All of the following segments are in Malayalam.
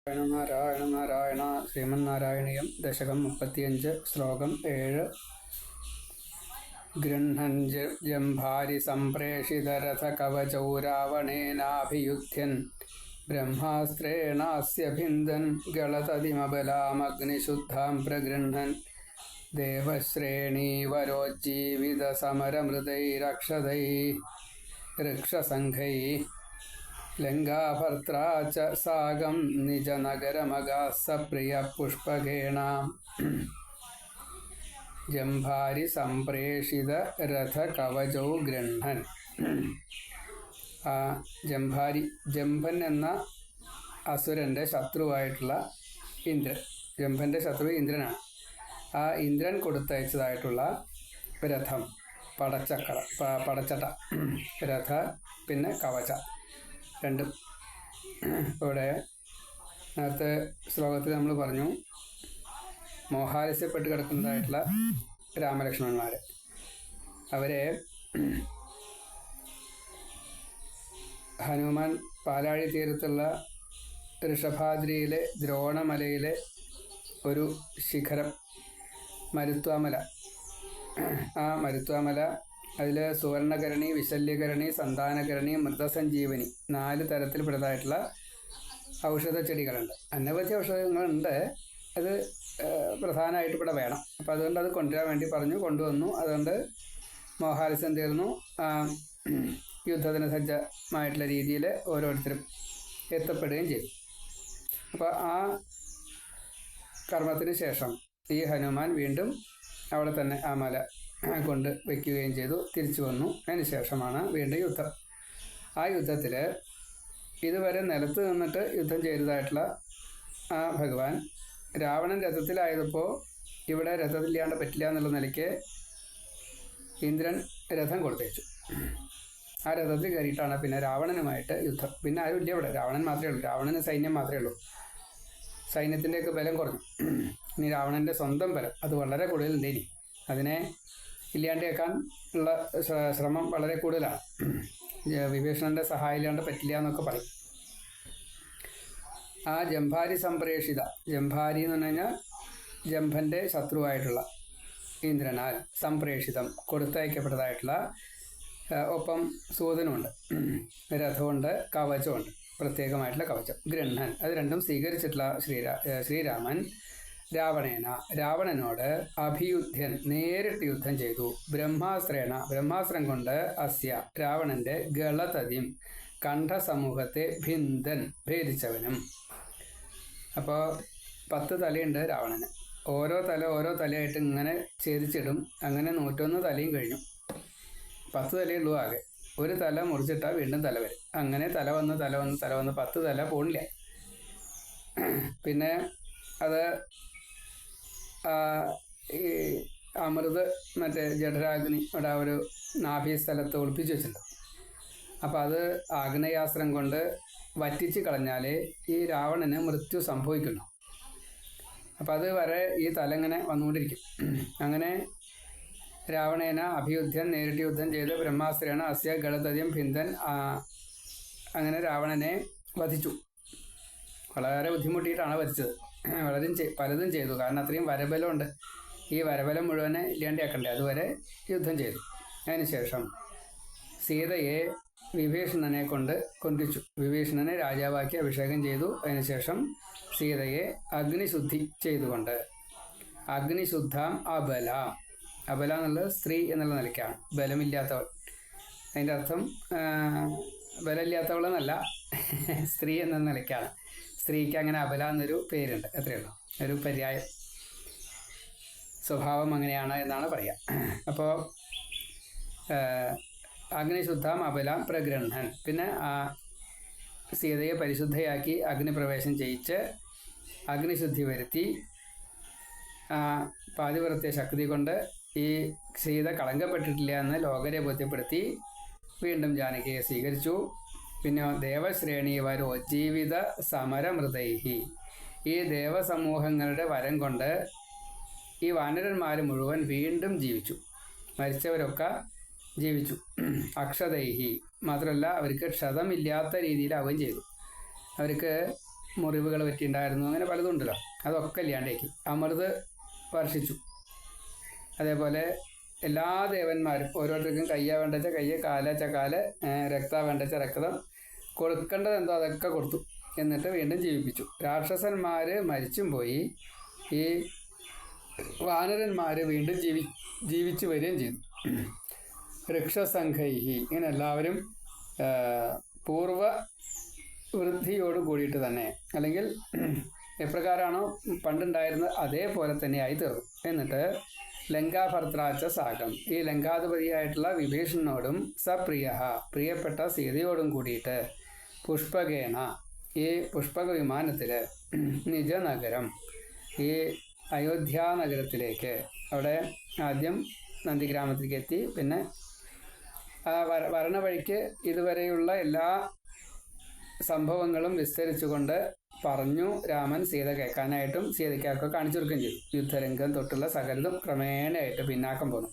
നാരായണ നാരായണ ശ്രീമന്നാരായണീയം ദശകം 35 ശ്ലോകം 7 ഗൃഹ്ണൻ ജംഭാരി സംപ്രേഷിതരഥ കവചൗ രാവണേനാഭിയുധ്യൻ ബ്രഹ്മാസ്ത്രേണാസ്യ ഭിന്ദൻ ഗളതതിമബലാമഗ്നിശുദ്ധാം പ്രഗൃഹ്ണൻ ദേവശ്രേണീവരോജ്ജീവിത സമരമൃതൈരക്ഷതൈ ഋക്ഷസംഘൈ ലങ്കാഭർത്താ ച സാഗം നിജനഗരമഗാസപ്രിയ പുഷ്പകേണ ജംഭാരി സംപ്രേഷിത രഥകവചൗ ഗൃഹ്ണൻ. ജംഭൻ എന്ന അസുരൻ്റെ ശത്രുവായിട്ടുള്ള ഇന്ദ്രൻ, ജംഭൻ്റെ ശത്രു ഇന്ദ്രനാണ്. ആ ഇന്ദ്രൻ കൊടുത്തയച്ചതായിട്ടുള്ള രഥം, പടച്ചട്ട, രഥ പിന്നെ കവച രണ്ടും. ഇവിടെ നേരത്തെ ശ്ലോകത്തിൽ നമ്മൾ പറഞ്ഞു, മോഹാലസ്യപ്പെട്ട് കിടക്കുന്നതായിട്ടുള്ള രാമലക്ഷ്മണന്മാർ, അവരെ ഹനുമാൻ പാലാഴി തീരത്തുള്ള ഋഷഭാദ്രിയിലെ ദ്രോണമലയിലെ ഒരു ശിഖരം മരുത്വാമല, ആ മരുത്വാമല, അതിൽ സുവർണകരണി, വിശല്യകരണി, സന്താനകരണി, മൃതസഞ്ജീവനി 4 തരത്തിൽപ്പെട്ടതായിട്ടുള്ള ഔഷധ ചെടികളുണ്ട്. അനവധി ഔഷധങ്ങളുണ്ട്. അത് പ്രധാനമായിട്ട് ഇവിടെ വേണം. അപ്പം അതുകൊണ്ട് അത് കൊണ്ടുവരാൻ വേണ്ടി പറഞ്ഞു, കൊണ്ടുവന്നു. അതുകൊണ്ട് മോഹാലസ്യം തീർന്നു. യുദ്ധത്തിന് സജ്ജമായിട്ടുള്ള രീതിയിൽ ഓരോരുത്തരും എത്തപ്പെടുകയും ചെയ്തു. അപ്പോൾ ആ കർമ്മത്തിന് ശേഷം ഈ ഹനുമാൻ വീണ്ടും അവിടെ തന്നെ ആ മല കൊണ്ട് വയ്ക്കുകയും ചെയ്തു. തിരിച്ചു വന്നു. അതിന് ശേഷമാണ് വീണ്ടും യുദ്ധം. ആ യുദ്ധത്തിൽ ഇതുവരെ നിലത്ത് നിന്നിട്ട് യുദ്ധം ചെയ്തതായിട്ടുള്ള ആ ഭഗവാൻ രാവണൻ രഥത്തിലായപ്പോൾ ഇവിടെ രഥത്തില്ലാണ്ട് പറ്റില്ല എന്നുള്ള നിലയ്ക്ക് ഇന്ദ്രൻ രഥം കൊടുത്തയച്ചു. ആ രഥത്തിൽ കയറിയിട്ടാണ് പിന്നെ രാവണനുമായിട്ട് യുദ്ധം. പിന്നെ ആരും ഇല്ല ഇവിടെ, രാവണൻ മാത്രമേ ഉള്ളൂ. രാവണന് സൈന്യം മാത്രമേ ഉള്ളൂ. സൈന്യത്തിൻ്റെയൊക്കെ ബലം കുറഞ്ഞു. ഇനി രാവണൻ്റെ സ്വന്തം ബലം അത് വളരെ കൂടുതലുണ്ട്. ഇനി അതിനെ ഇല്ലാണ്ടേക്കാൻ ഉള്ള ശ്രമം വളരെ കൂടുതലാണ്. വിഭീഷണൻ്റെ സഹായം ഇല്ലാണ്ട് പറ്റില്ല എന്നൊക്കെ പറയും. ആ ജംഭാരി സംപ്രേഷിത, ജംഭാരി എന്ന് പറഞ്ഞു കഴിഞ്ഞാൽ ജംഭൻ്റെ ശത്രുവായിട്ടുള്ള ഇന്ദ്രനാൽ സംപ്രേഷിതം കൊടുത്തയക്കപ്പെട്ടതായിട്ടുള്ള, ഒപ്പം സൂതനുമുണ്ട്, രഥമുണ്ട്, കവചമുണ്ട്, പ്രത്യേകമായിട്ടുള്ള കവചം ഗൃഹ്ണൻ. അത് രണ്ടും സ്വീകരിച്ചിട്ടുള്ള ശ്രീരാമൻ രാവണനോട് അഭിയുദ്ധ്യൻ നേരിട്ട് യുദ്ധം ചെയ്തു. ബ്രഹ്മാസ്ത്രം കൊണ്ട് അസ്യ രാവണന്റെ ഗളതതിം കണ്ഠസമൂഹത്തെ ഭിന്ദൻ ഭേദിച്ചവനും. അപ്പോൾ 10 തലയുണ്ട് രാവണന്. ഓരോ തലയായിട്ട് ഇങ്ങനെ ഛേദിച്ചിടും. അങ്ങനെ 101 തലയും കഴിഞ്ഞു. 10 തലയുള്ളൂ ആകെ. ഒരു തല മുറിച്ചിട്ടാൽ വീണ്ടും തല വരും. അങ്ങനെ തല വന്ന് 10 തല പോണില്ല. പിന്നെ അത് ഈ അമൃത് മറ്റേ ജഠരാഗ്നി ഇവിടെ ഒരു നാഭി സ്ഥലത്ത് ഒളിപ്പിച്ച് വെച്ചിട്ടുണ്ട്. അപ്പോൾ അത് ആഗ്നേയാസ്ത്രം കൊണ്ട് വറ്റിച്ച് കളഞ്ഞാലേ ഈ രാവണന് മൃത്യു സംഭവിക്കുന്നു. അപ്പം അത് വരെ ഈ തല ഇങ്ങനെ വന്നുകൊണ്ടിരിക്കും. അങ്ങനെ രാവണേന അഭിയുദ്ധൻ നേരിട്ട് യുദ്ധം ചെയ്ത് ബ്രഹ്മാസ്ത്രേണ അസ്യ ഗളതതിം ഭിന്ദൻ, അങ്ങനെ രാവണനെ വധിച്ചു. വളരെ ബുദ്ധിമുട്ടിയിട്ടാണ് വധിച്ചത്. പലതും ചെയ്തു. കാരണം അത്രയും വരബലമുണ്ട്. ഈ വരബലം മുഴുവനെ ഇല്ലാണ്ടിയാക്കണ്ടേ, അതുവരെ യുദ്ധം ചെയ്തു. അതിനുശേഷം സീതയെ വിഭീഷണനെ കൊണ്ട് കൊണ്ടിച്ചു. വിഭീഷണനെ രാജാവാക്കി അഭിഷേകം ചെയ്തു. അതിനുശേഷം സീതയെ അഗ്നിശുദ്ധി ചെയ്തുകൊണ്ട്, അഗ്നിശുദ്ധാം അബല, അബല എന്നുള്ളത് സ്ത്രീ എന്നുള്ള നിലയ്ക്കാണ്, ബലമില്ലാത്തവൾ. അതിൻ്റെ അർത്ഥം ബലമില്ലാത്തവളെന്നല്ല, സ്ത്രീ എന്ന നിലയ്ക്കാണ്. സ്ത്രീക്ക് അങ്ങനെ അബല എന്നൊരു പേരുണ്ട്, എത്രയുള്ളൂ, ഒരു പര്യായം. സ്വഭാവം അങ്ങനെയാണ് എന്നാണ് പറയുക. അപ്പോൾ അഗ്നിശുദ്ധാം അബലാം പ്രഗൃഹ്ണൻ. പിന്നെ ആ സീതയെ പരിശുദ്ധയാക്കി അഗ്നിപ്രവേശം ചെയ്യിച്ച് അഗ്നിശുദ്ധി വരുത്തി പാതിവ്രത്യ ശക്തി കൊണ്ട് ഈ സീത കളങ്കപ്പെട്ടിട്ടില്ല എന്ന് ലോകരെ ബോധ്യപ്പെടുത്തി വീണ്ടും ജാനകിയെ സ്വീകരിച്ചു. പിന്നെ ദേവശ്രേണീവരോ ജീവിത സമരമൃതൈഹി, ഈ ദേവസമൂഹങ്ങളുടെ വരം കൊണ്ട് ഈ വാനരന്മാർ മുഴുവൻ വീണ്ടും ജീവിച്ചു. മരിച്ചവരൊക്കെ ജീവിച്ചു. അക്ഷതൈഹി, മാത്രമല്ല അവർക്ക് ക്ഷതമില്ലാത്ത രീതിയിലാവുകയും ചെയ്തു. അവർക്ക് മുറിവുകൾ പറ്റിയിട്ടുണ്ടായിരുന്നു, അങ്ങനെ പലതും ഉണ്ടല്ലോ. അതൊക്കെ ഇല്ലാണ്ടേക്ക് അമൃത് വർഷിച്ചു. അതേപോലെ എല്ലാ ദേവന്മാരും ഓരോരുത്തർക്കും കയ്യ വേണ്ടച്ച കയ്യ്, കാലച്ച കാല്, രക്ത വേണ്ടച്ച രക്തം, കൊടുക്കേണ്ടത് എന്തോ അതൊക്കെ കൊടുത്തു. എന്നിട്ട് വീണ്ടും ജീവിപ്പിച്ചു. രാക്ഷസന്മാർ മരിച്ചും പോയി. ഈ വാനരന്മാർ വീണ്ടും ജീവിച്ചു വരികയും ചെയ്തു. വൃക്ഷസംഘൈഹി, ഇങ്ങനെ എല്ലാവരും പൂർവ വൃദ്ധിയോട് കൂടിയിട്ട് തന്നെ, അല്ലെങ്കിൽ എപ്രകാരമാണോ പണ്ടുണ്ടായിരുന്നത് അതേപോലെ തന്നെയായി തീർന്നു. എന്നിട്ട് ലങ്കാഭർത്താച്ച സാഗം, ഈ ലങ്കാധിപതിയായിട്ടുള്ള വിഭീഷണനോടും സപ്രിയ, പ്രിയപ്പെട്ട സീതയോടും കൂടിയിട്ട് പുഷ്പകേണ, ഈ പുഷ്പക വിമാനത്തിൽ നിജനഗരം, ഈ അയോധ്യാനഗരത്തിലേക്ക്, അവിടെ ആദ്യം നന്ദിഗ്രാമത്തിലേക്ക് എത്തി. പിന്നെ വരണ വഴിക്ക് ഇതുവരെയുള്ള എല്ലാ സംഭവങ്ങളും വിസ്തരിച്ചുകൊണ്ട് പറഞ്ഞു രാമൻ സീത കേൾക്കാനായിട്ടും സീതയ്ക്കൊക്കെ കാണിച്ചു കൊടുക്കുകയും ചെയ്തു. യുദ്ധരംഗം തൊട്ടുള്ള സകലതും ക്രമേണയായിട്ട് പിന്നാക്കം പോന്നു.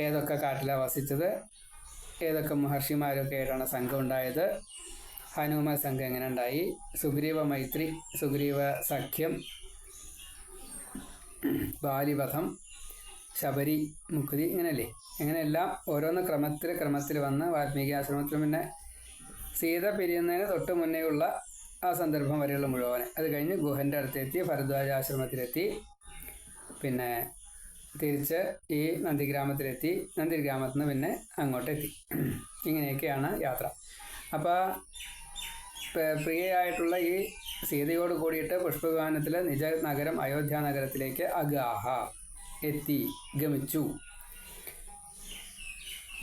ഏതൊക്കെ കാട്ടിലാണ് വസിച്ചത്, ഏതൊക്കെ മഹർഷിമാരൊക്കെ ആയിട്ടാണ് സംഘം ഉണ്ടായത്, ഹനുമ സംഘം എങ്ങനെ ഉണ്ടായി, സുഗ്രീവ മൈത്രി, സുഗ്രീവ സഖ്യം, ബാലിവധം, ശബരി മുക്തി, ഇങ്ങനെയല്ലേ, ഇങ്ങനെയെല്ലാം ഓരോന്ന് ക്രമത്തിൽ വന്ന് വാൽമീകി ആശ്രമത്തിൽ പിന്നെ സീത പിരിയുന്നതിന് തൊട്ട് മുന്നേ ഉള്ള ആ സന്ദർഭം വരെയുള്ള മുഴുവൻ. അത് കഴിഞ്ഞ് ഗുഹൻ്റെ അടുത്തെത്തി, ഭരദ്വാജ ആശ്രമത്തിലെത്തി, പിന്നെ തിരിച്ച് ഈ നന്ദിഗ്രാമത്തിലെത്തി, നന്ദിഗ്രാമത്തിൽ നിന്ന് പിന്നെ അങ്ങോട്ടെത്തി. ഇങ്ങനെയൊക്കെയാണ് യാത്ര. അപ്പോൾ പ്രിയയായിട്ടുള്ള ഈ സീതയോട് കൂടിയിട്ട് പുഷ്പവിമാനത്തിൽ നിജ നഗരം അയോധ്യ നഗരത്തിലേക്ക് അഗാഹ എത്തി, ഗമിച്ചു.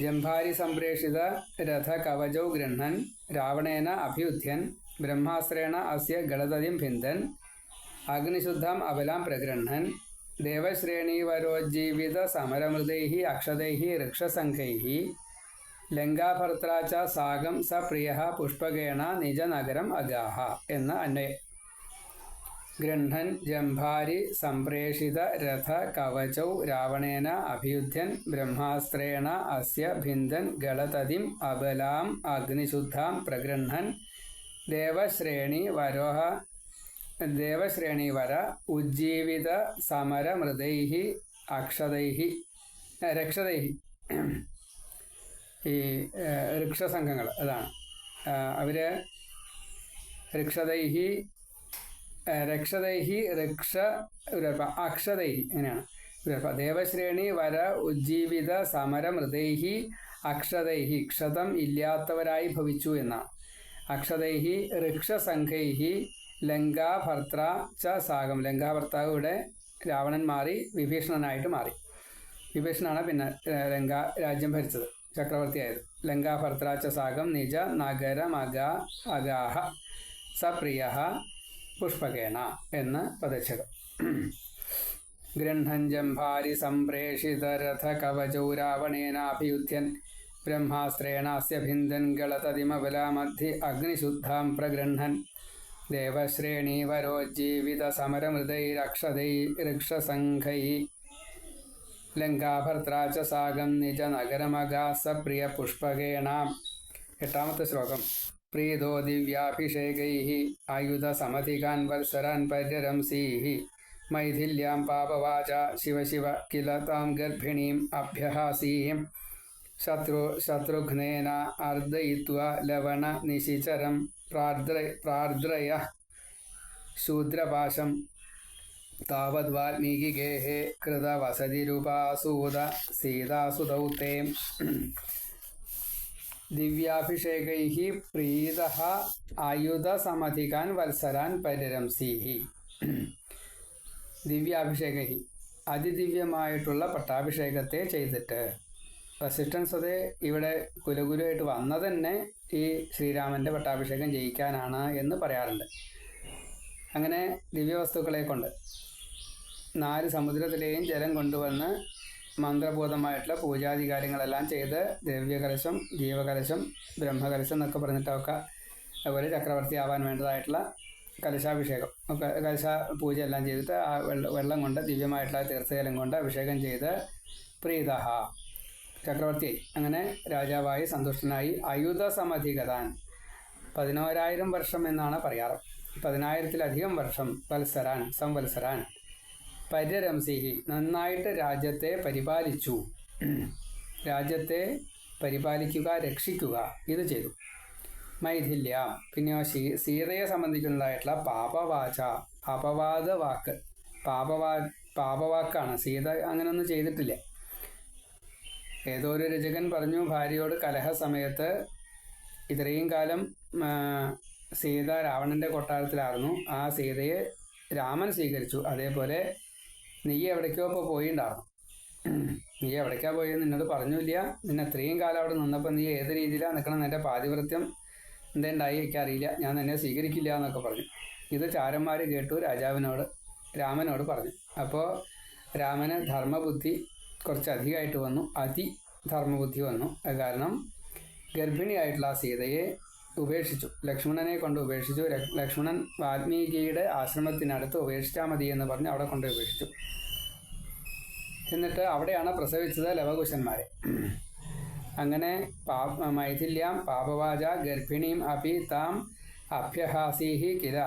ജംഭാരി സംപ്രേഷിത രഥ കവചൗ ഗൃഹ്ണൻ രാവണേന അഭ്യുധ്യൻ ബ്രഹ്മാസ്ത്രേണ അസ്യ ഗളതതിം ഭിന്ദൻ അഗ്നിശുദ്ധാം അബലാം പ്രഗൃഹ്ണൻ ദേവശ്രേണീവരോജ്ജീവിത സമരമൃതൈഃ അക്ഷതൈഃ ഋക്ഷസംഘൈഃ ലങ്കാഭർത്താ ച സാഗം സ പ്രിയഃ പുഷ്പകേണ നിജനഗരം അഗാഹ എന്ന് അന്വയം. ഗൃഹ്ണൻ ജംഭാരി സംപ്രേഷിത രഥ കവചൗ രാവണേന അഭ്യുധ്യൻ ബ്രഹ്മാസ്ത്രേണ അസ്യ ഭിന്ദൻ ഗളതതിം അബലാം അഗ്നിശുദ്ധാം പ്രഗൃഹ്ണൻ ദേവശ്രേണീവര ഉജ്ജീവിത സമരമൃതൈഃ അക്ഷതൈഃ രക്ഷതൈഃ, ഈ ഋക്ഷസംഘങ്ങൾ അതാണ്. അവർ രക്ഷതൈഹി അക്ഷതൈഹി, ഇങ്ങനെയാണ്. ദേവശ്രേണി വര ഉജ്ജീവിത സമരമൃതൈഹി അക്ഷതൈഹി, ക്ഷതം ഇല്ലാത്തവരായി ഭവിച്ചു എന്നാണ്. അക്ഷതൈഹി ഋക്ഷസംഘൈഹി ലങ്കാഭർത്ര ച സാഗം, ലങ്കാഭർത്താവ് ഇവിടെ രാവണൻ മാറി വിഭീഷണനായിട്ട് മാറി. വിഭീഷണനാണ് പിന്നെ ലങ്കാ രാജ്യം ഭരിച്ചത്, ചക്രവർത്തിയായത്. ലങ്കാഭർത്താ ച സാഗം നിജ നഗരമഗാഹ സപ്രിയ പുഷ്പകേണ എന്ന് പദച്ഛേദം. ഗൃഹ്ണൻ ജംഭാരി സംപ്രേഷിത രഥ കവചൗ രാവണേനാഭിയുധ്യൻ ബ്രഹ്മാസ്ത്രേണ അസ്യ ഭിന്ദൻ ഗളതതിമബലാമദ്ധി അഗ്നിശുദ്ധാം പ്രഗൃഹ്ണൻ ദേവശ്രേണീവരോജ്ജീവിത സമരമൃതൈരക്ഷതൈ ഋക്ഷസംഘൈ ലങ്കാഭർത്താ ച സാഗം നിജ നഗരമഗാ സപ്രിയ പുഷ്പകേണ. 8ാമത്തെ ശ്ലോകം. പ്രീതോ ദിവ്യാഭിഷേകൈഃ ആയുധസമധികാൻ വത്സരാൻ പര്യരംസീഃ മൈഥില്യാം പാപവാച ശിവ ശിവ കില താം ഗർഭിണീം അഭ്യഹാസീം ശത്രുഘ്നേന അർദ്ദയിത്വാ ലവണ നിശിചരം പ്രാർദ്രയ ശൂദ്രപാശം താവത് വാൽമീകിഗേഹ കൃതവസതിരുപാസൂത സീതാസുതൗ തേ. ദിവ്യാഭിഷേകൈഃ പ്രീതഃ ആയുധസമധികാൻ വത്സരാൻ പരിരംസീഃ. ദിവ്യാഭിഷേകൈഃ, അതിദിവ്യമായിട്ടുള്ള പട്ടാഭിഷേകത്തെ ചെയ്തിട്ട്. വസിഷ്ഠൻ സ്വതേ ഇവിടെ കുലഗുരുവായിട്ട് വന്നത് തന്നെ ഈ ശ്രീരാമൻ്റെ പട്ടാഭിഷേകം ജയിക്കാനാണ് എന്ന് പറയാറുണ്ട്. അങ്ങനെ ദിവ്യവസ്തുക്കളെ കൊണ്ട് 4 സമുദ്രത്തിലെയും ജലം കൊണ്ടുവന്ന് മന്ത്രപൂതമായിട്ടുള്ള പൂജാധികാരങ്ങളെല്ലാം ചെയ്ത് ദ്രവ്യകലശം, ജീവകലശം, ബ്രഹ്മകലശം എന്നൊക്കെ പറഞ്ഞിട്ടൊക്കെ, അതുപോലെ ചക്രവർത്തി ആവാൻ വേണ്ടതായിട്ടുള്ള കലശാഭിഷേകം ഒക്കെ, കലശ പൂജ എല്ലാം ചെയ്തിട്ട് ആ വെള്ളം കൊണ്ട്, ദിവ്യമായിട്ടുള്ള തീർത്ഥജലം കൊണ്ട് അഭിഷേകം ചെയ്ത് പ്രീതഃ ചക്രവർത്തിയായി. അങ്ങനെ രാജാവായി സന്തുഷ്ടനായി. ആയുധസമധികതാൻ 11,000 വർഷം എന്നാണ് പറയാറ്. 10,000-ലധികം വർഷം സംവത്സരാൻ പര്യരംസിഹി നന്നായിട്ട് രാജ്യത്തെ പരിപാലിച്ചു. രാജ്യത്തെ പരിപാലിക്കുക, രക്ഷിക്കുക ഇത് ചെയ്തു. മൈഥില്യ പിന്നെയോ സീതയെ സംബന്ധിക്കുന്നതായിട്ടുള്ള പാപവാച, അപവാദ വാക്ക്, പാപവാക്കാണ്. സീത അങ്ങനെയൊന്നും ചെയ്തിട്ടില്ല. ഏതോ ഒരു രചകൻ പറഞ്ഞു, ഭാര്യയോട് കലഹ സമയത്ത് ഇത്രയും കാലം സീത രാവണന്റെ കൊട്ടാരത്തിലായിരുന്നു, ആ സീതയെ രാമൻ സ്വീകരിച്ചു. അതേപോലെ നീ എവിടേക്കോ ഇപ്പോൾ പോയിണ്ടായിരുന്നു, നീ എവിടേക്കാ പോയെന്ന് നിന്നോട് പറഞ്ഞില്ല, നിന്നെ ഇത്രയും കാലം അവിടെ നിന്നപ്പോൾ നീ ഏത് രീതിയിലാണ് നിൽക്കണം, എൻ്റെ പാതിവൃത്യം എന്തുണ്ടായി എനിക്കറിയില്ല, ഞാൻ നിന്നെ സ്വീകരിക്കില്ല എന്നൊക്കെ പറഞ്ഞു. ഇത് ചാരന്മാർ കേട്ടു, രാമനോട് പറഞ്ഞു. അപ്പോൾ രാമന് ധർമ്മബുദ്ധി കുറച്ചധികമായിട്ട് വന്നു, ധർമ്മബുദ്ധി വന്നു. അത് കാരണം ഗർഭിണിയായിട്ടുള്ള സീതയെ ഉപേക്ഷിച്ചു, ലക്ഷ്മണനെ കൊണ്ട് ഉപേക്ഷിച്ചു. ലക്ഷ്മണൻ വാൽമീകിയുടെ ആശ്രമത്തിനടുത്ത് ഉപേക്ഷിച്ചാൽ മതി എന്ന് പറഞ്ഞ് അവിടെ കൊണ്ട് ഉപേക്ഷിച്ചു. എന്നിട്ട് അവിടെയാണ് പ്രസവിച്ചത് ലവകുശന്മാരെ. അങ്ങനെ മൈഥില്യാം പാപവാച ഗർഭിണീം അപി താം അഭ്യഹാസീഹി കില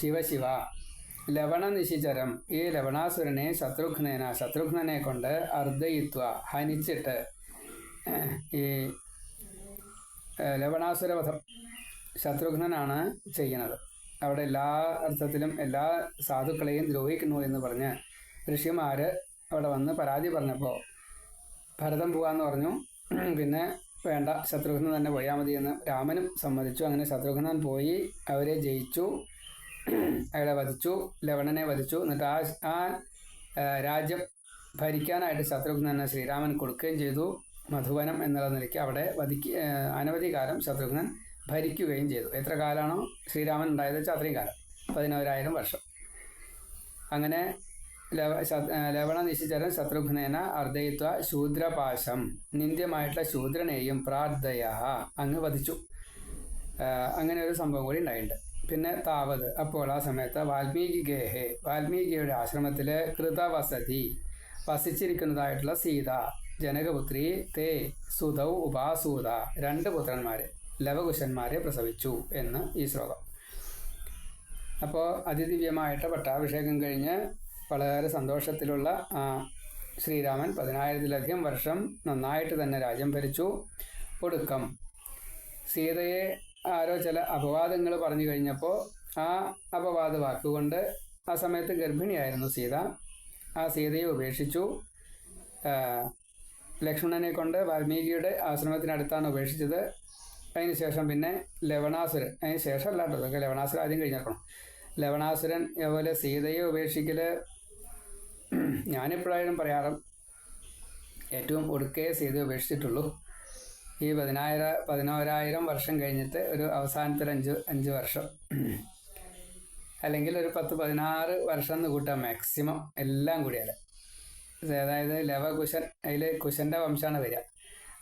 ശിവശിവ ലവണനിശിചരം. ഈ ലവണാസുരനെ ശത്രുഘ്നനെ കൊണ്ട് അർദ്ധയിത്വ ഹനിച്ചിട്ട്, ഈ ലവണാസുരവധം ശത്രുഘ്നനാണ് ചെയ്യുന്നത്. അവിടെ എല്ലാ അർത്ഥത്തിലും എല്ലാ സാധുക്കളെയും ദ്രോഹിക്കുന്നു എന്ന് പറഞ്ഞ് ഋഷിമാർ അവിടെ വന്ന് പരാതി പറഞ്ഞപ്പോൾ ഭരതൻ പോകാമെന്ന് പറഞ്ഞു. പിന്നെ വേണ്ട, ശത്രുഘ്നൻ തന്നെ പോയാൽ മതി എന്ന് രാമനും സമ്മതിച്ചു. അങ്ങനെ ശത്രുഘ്നൻ പോയി അവരെ ജയിച്ചു, അയാളെ വധിച്ചു, ലവണനെ വധിച്ചു. എന്നിട്ട് ആ രാജ്യം ഭരിക്കാനായിട്ട് ശത്രുഘ്നനെ ശ്രീരാമൻ കൊടുക്കുകയും ചെയ്തു. മധുവനം എന്നുള്ള നിലയ്ക്ക് അവിടെ അനവധി കാലം ശത്രുഘ്നൻ ഭരിക്കുകയും ചെയ്തു. എത്ര കാലമാണോ ശ്രീരാമൻ ഉണ്ടായത് വെച്ചാൽ അത്രയും കാലം, 11,000 വർഷം. അങ്ങനെ ലവണ നിശിചരൻ ശത്രുഘ്നേന അർദ്ധയിത്വ ശൂദ്രപാശം, നിന്ദ്യമായിട്ടുള്ള ശൂദ്രനെയും പ്രാർത്ഥയ അങ്ങ് വധിച്ചു. അങ്ങനെ ഒരു സംഭവം കൂടി ഉണ്ടായിട്ടുണ്ട്. പിന്നെ താവത്, അപ്പോൾ ആ സമയത്ത് വാൽമീകിയുടെ ആശ്രമത്തിൽ കൃതവസതി വസിച്ചിരിക്കുന്നതായിട്ടുള്ള സീത ജനകപുത്രി തേ സുതൗ ഉപാസൂത 2 പുത്രന്മാരെ ലവകുശന്മാരെ പ്രസവിച്ചു എന്ന് ഈ ശ്ലോകം. അപ്പോൾ അതിദിവ്യമായിട്ട് പട്ടാഭിഷേകം കഴിഞ്ഞ് വളരെ സന്തോഷത്തിലുള്ള ശ്രീരാമൻ 10,000-ലധികം വർഷം നന്നായിട്ട് തന്നെ രാജ്യം ഭരിച്ചു. ഒടുക്കം സീതയെ ആരോ ചില അപവാദങ്ങൾ പറഞ്ഞു കഴിഞ്ഞപ്പോൾ ആ അപവാദ വാക്കുകൊണ്ട്, ആ സമയത്ത് ഗർഭിണിയായിരുന്നു സീത, ആ സീതയെ ഉപേക്ഷിച്ചു. ലക്ഷ്മണനെ കൊണ്ട് വാൽമീകിയുടെ ആശ്രമത്തിനടുത്താണ് ഉപേക്ഷിച്ചത്. അതിനുശേഷം പിന്നെ ലവണാസുരൻ, അതിന് ശേഷം അല്ലാട്ടോ, അതൊക്കെ ലവണാസുരൻ ആദ്യം കഴിഞ്ഞിരിക്കണം. ലവണാസുരൻ അതുപോലെ സീതയെ ഉപേക്ഷിക്കൽ ഞാനെപ്പോഴായാലും പറയാറ്, ഏറ്റവും ഒടുക്കേ സീതയെ ഉപേക്ഷിച്ചിട്ടുള്ളൂ. ഈ 11,000 വർഷം കഴിഞ്ഞിട്ട് ഒരു അവസാനത്തെ 5 വർഷം, അല്ലെങ്കിൽ ഒരു 10-16 വർഷം എന്ന് കൂട്ടാം മാക്സിമം, എല്ലാം കൂടിയാൽ. അതായത് ലവകുശൻ, അതിൽ കുശൻ്റെ വംശമാണ് വരിക.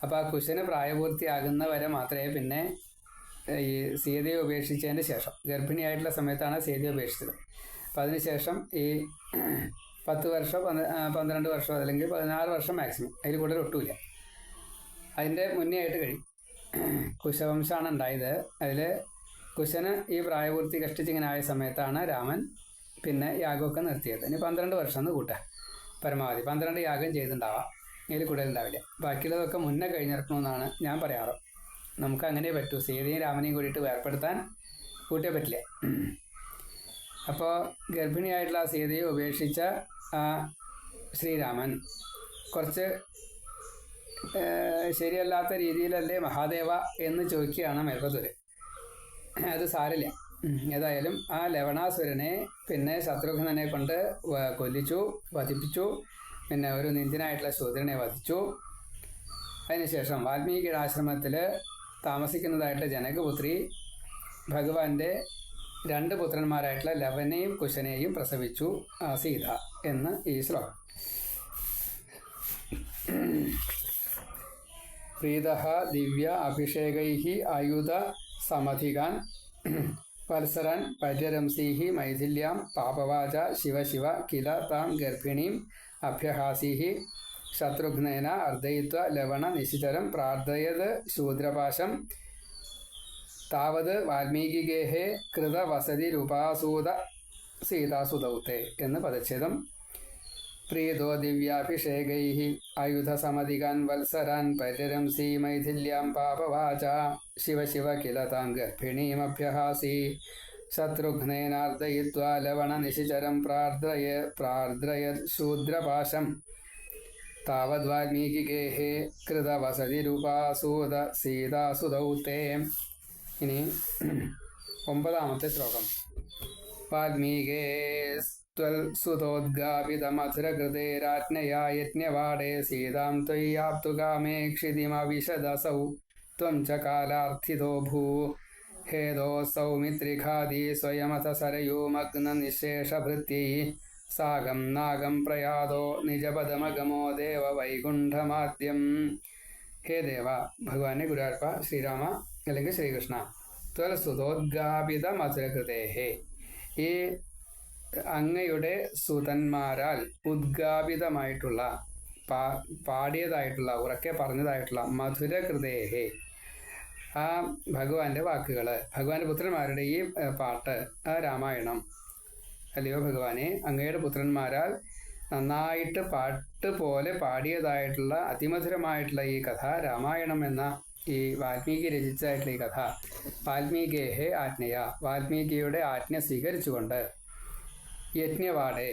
അപ്പോൾ ആ കുശന് പ്രായപൂർത്തിയാകുന്ന വരെ മാത്രമേ പിന്നെ ഈ സീതയെ ഉപേക്ഷിച്ചതിന് ശേഷം, ഗർഭിണിയായിട്ടുള്ള സമയത്താണ് സീതയെ ഉപേക്ഷിച്ചത്. അപ്പം അതിനുശേഷം ഈ 10 വർഷം 12 വർഷം അല്ലെങ്കിൽ 16 വർഷം മാക്സിമം, അതിൽ കൂടുതൽ ഒട്ടുമില്ല. അതിൻ്റെ മുന്നേ ആയിട്ട് കഴിയും. കുശവംശമാണ് ഉണ്ടായത്. അതിൽ കുശന് ഈ പ്രായപൂർത്തി കഷ്ടിച്ചിങ്ങനെ ആയ സമയത്താണ് രാമൻ പിന്നെ യാഗമൊക്കെ നിർത്തിയത്. ഇനി 12 വർഷം എന്ന് കൂട്ടുക, പരമാവധി 12 യാഗം ചെയ്തിട്ടുണ്ടാവാം, ഇതിൽ കൂടുതൽ ഉണ്ടാവില്ല. ബാക്കിയുള്ളതൊക്കെ മുന്നേ കഴിഞ്ഞിറക്കണമെന്നാണ് ഞാൻ പറയാറ്. നമുക്ക് അങ്ങനെ പറ്റൂ, സീതയും രാമനെയും കൂടിയിട്ട് വേർപ്പെടുത്താൻ കൂട്ടിയേ പറ്റില്ല. അപ്പോൾ ഗർഭിണിയായിട്ടുള്ള ആ സീതയെ ഉപേക്ഷിച്ച ആ ശ്രീരാമൻ കുറച്ച് ശരിയല്ലാത്ത രീതിയിലല്ലേ മഹാദേവ എന്ന് ചോദിക്കുകയാണ് മേൽപ്പത്തൂർ. അത് സാരില്ല. ഏതായാലും ആ ലവണാസുരനെ പിന്നെ ശത്രുഘ്നനെ കൊണ്ട് വധിപ്പിച്ചു. പിന്നെ ഒരു നിന്ദ്യനായിട്ടുള്ള ശൂദ്രനെ വധിച്ചു. അതിനുശേഷം വാൽമീകിയുടെ ആശ്രമത്തിൽ താമസിക്കുന്നതായിട്ടുള്ള ജനകപുത്രി ഭഗവാന്റെ 2 പുത്രന്മാരായിട്ടുള്ള ലവനെയും കുശനെയും പ്രസവിച്ചു സീത എന്ന് ഈ ശ്ലോകം. പ്രീതഃ ദിവ്യ അഭിഷേകൈഃ ആയുധ സമധികാൻ വത്സരാൻ പര്യരംസീഃ മൈഥില്യാം പാപവാച ശിവശിവ കില താം ഗർഭിണീം അഭ്യഹാസീഃ ശത്രുഘ്നേന അർദ്ധയിത്വ ലവണ നിശിചരം പ്രാർത്ഥയത് ശൂദ്രപാശം താവത് വാൽമീകിഗേഹ കൃതവസതിരുപാസൂത സീതാസുതൗത്തെ എന്ന് പദച്ഛേദം. പ്രീതോ ദിവ്യാഭിഷേകൈ ആയുധസമധികാൻ വത്സരാൻ പരിരംസി മൈഥില്യാം പാപവാച ശിവ ശിവ കില താം ഗർഭിണീമഭ്യഹാസി ശത്രുഘ്നേനാർദ്ദയിത്വാ ലവണനിശിചരം പ്രാർദ്രയത് ശൂദ്രപാശം താവദ്വാൽമീകിഗേഹ കൃതവസതിരുപാസൂത സീതാസുതൗത്തെ. ഇനി 9ാമത്തെ ശ്ലോകം. വാൽമീകേസ്ത്വൽസുതോദ്ഗാപിതമധുരകൃതേരാജ്ഞയാ യജ്ഞവാടേ സീതാം ത്വയ്യാപ്തുകാമേ ക്ഷിതിമവിശദസൗ ത്വം ച കാലാർത്ഥിതോ ഭൂ ഹേതോ സൗമിത്രിഘാദി സ്വയമഥ സരയൂമഗ്നനിശേഷഭൃത്യൈ സാഗം നാഗം പ്രയാതോ നിജപദമഗമോ ദേവ വൈകുണ്ഠമാദ്യം. ഹേ ദേവ, ഭഗവാനെ ഗുരുവായൂരപ്പ, ശ്രീരാമ അല്ലെങ്കിൽ ശ്രീകൃഷ്ണ, ത്വൽസുതോദ്ഗാപിത മധുരകൃതേഹേ, ഈ അങ്ങയുടെ സുതന്മാരാൽ ഉദ്ഗാപിതമായിട്ടുള്ള പാടിയതായിട്ടുള്ള ഉറക്കെ പറഞ്ഞതായിട്ടുള്ള മധുരകൃതേഹേ, ആ ഭഗവാന്റെ വാക്കുകൾ, ഭഗവാന്റെ പുത്രന്മാരുടെ ഈ പാട്ട്, ആ രാമായണം, അല്ലയോ ഭഗവാനെ, അങ്ങയുടെ പുത്രന്മാരാൽ നന്നായിട്ട് പാട്ട് പോലെ പാടിയതായിട്ടുള്ള അതിമധുരമായിട്ടുള്ള ഈ കഥ, രാമായണം എന്ന ഈ വാൽമീകി രചിച്ചതായിട്ടുള്ള ഈ കഥ, വാൽമീകേഹേ ആജ്ഞയ, വാൽമീകിയുടെ ആജ്ഞ സ്വീകരിച്ചുകൊണ്ട്, യജ്ഞവാടേ,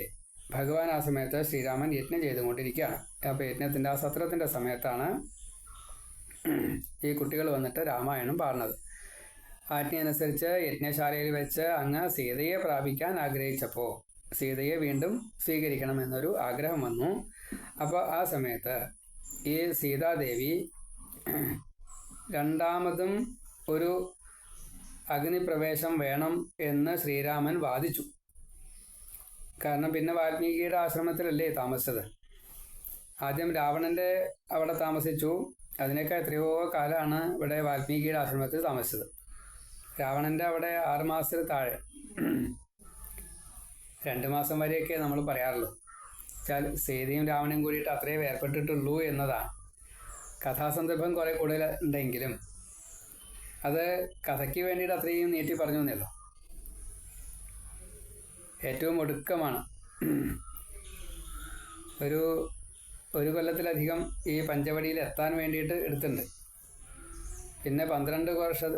ഭഗവാൻ ആ സമയത്ത് ശ്രീരാമൻ യജ്ഞം ചെയ്തുകൊണ്ടിരിക്കുകയാണ്. അപ്പോൾ യജ്ഞത്തിൻ്റെ ആ സത്രത്തിൻ്റെ സമയത്താണ് ഈ കുട്ടികൾ വന്നിട്ട് രാമായണം പാടുന്നത്. ആജ്ഞയനുസരിച്ച് യജ്ഞശാലയിൽ വെച്ച് അങ്ങ് സീതയെ പ്രാപിക്കാൻ ആഗ്രഹിച്ചപ്പോൾ സീതയെ വീണ്ടും സ്വീകരിക്കണമെന്നൊരു ആഗ്രഹം വന്നു. അപ്പോൾ ആ സമയത്ത് ഈ സീതാദേവി രണ്ടാമതും ഒരു അഗ്നിപ്രവേശം വേണം എന്ന് ശ്രീരാമൻ വാദിച്ചു. കാരണം പിന്നെ വാൽമീകിയുടെ ആശ്രമത്തിലല്ലേ താമസിച്ചത്. ആദ്യം രാവണൻ്റെ അവിടെ താമസിച്ചു. അതിനൊക്കെ എത്രയോ കാലമാണ് ഇവിടെ വാൽമീകിയുടെ ആശ്രമത്തിൽ താമസിച്ചത്. രാവണൻ്റെ അവിടെ 6 മാസത്തിൽ താഴെ, 2 മാസം വരെയൊക്കെ നമ്മൾ പറയാറുള്ളൂ. വെച്ചാൽ സീതയും രാവണനും കൂടിയിട്ട് അത്രയേ വേർപെട്ടിട്ടുള്ളൂ എന്നതാണ്. കഥാസന്ദർഭം കുറേ കൂടുതൽ ഉണ്ടെങ്കിലും അത് കഥയ്ക്ക് വേണ്ടിയിട്ട് അത്രയും നീട്ടി പറഞ്ഞു എന്നല്ലോ. ഏറ്റവും ഒടുക്കമാണ്. ഒരു കൊല്ലത്തിലധികം ഈ പഞ്ചവടിയിൽ എത്താൻ വേണ്ടിയിട്ട് എടുത്തിട്ടുണ്ട്. പിന്നെ 12